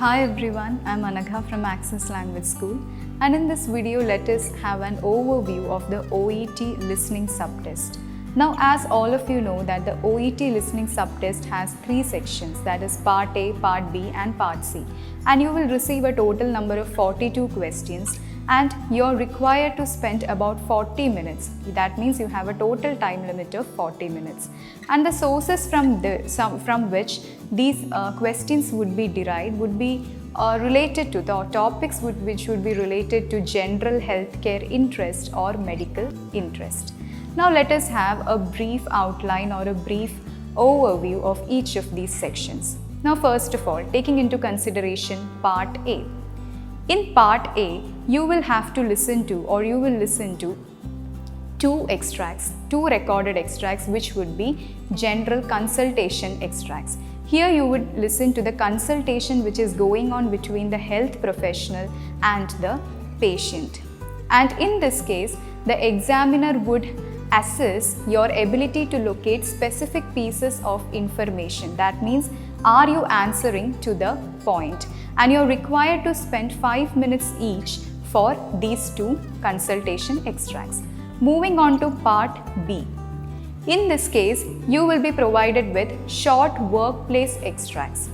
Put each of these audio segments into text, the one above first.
Hi everyone, I'm Anagha from Access Language School, and in this video let us have an overview of the Oet Listening Subtest. Now, as all of you know that the Oet Listening Subtest has three sections, that is Part A, Part B and Part C, and you will receive a total number of 42 questions and you're required to spend about 40 minutes. That means you have a total time limit of 40 minutes. And the sources from which these questions would be derived would be related to the topics which would be related to general healthcare interest or medical interest. Now let us have a brief outline or a brief overview of each of these sections. Now first of all, taking into consideration Part A. In Part A, you will have to listen to two recorded extracts which would be general consultation extracts. Here you would listen to the consultation which is going on between the health professional and the patient. And in this case, the examiner would assess your ability to locate specific pieces of information. That means, are you answering to the point? And you're required to spend 5 minutes each for these two consultation extracts. Moving on to Part B. In this case, you will be provided with short workplace extracts.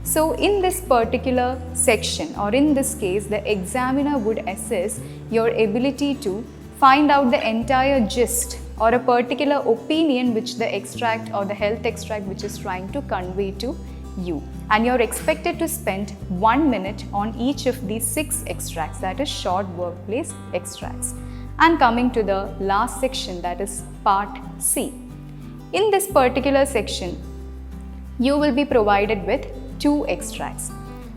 So in this particular section, or in this case, the examiner would assess your ability to find out the entire gist or a particular opinion which the extract or the health extract which is trying to convey to you. And you're expected to spend 1 minute on each of these 6 extracts, that is short workplace extracts. And coming to the last section, that is Part C. In this particular section, you will be provided with 2 extracts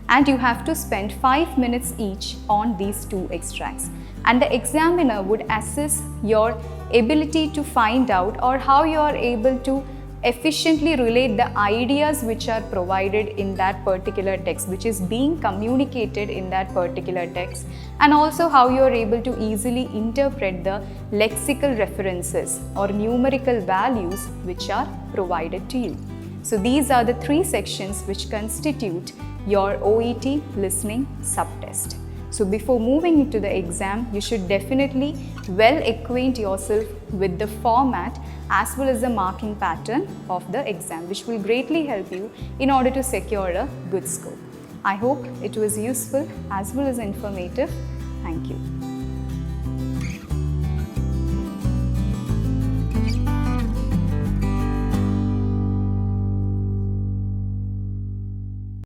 and you have to spend 5 minutes each on these 2 extracts. And the examiner would assess your ability to find out or how you are able to efficiently relate the ideas which are provided in that particular text, which is being communicated in that particular text, and also how you are able to easily interpret the lexical references or numerical values which are provided to you. So these are the 3 sections which constitute your Oet listening subtest. So before moving into the exam, you should definitely well acquaint yourself with the format as well as the marking pattern of the exam, which will greatly help you in order to secure a good score. I hope it was useful as well as informative. Thank you.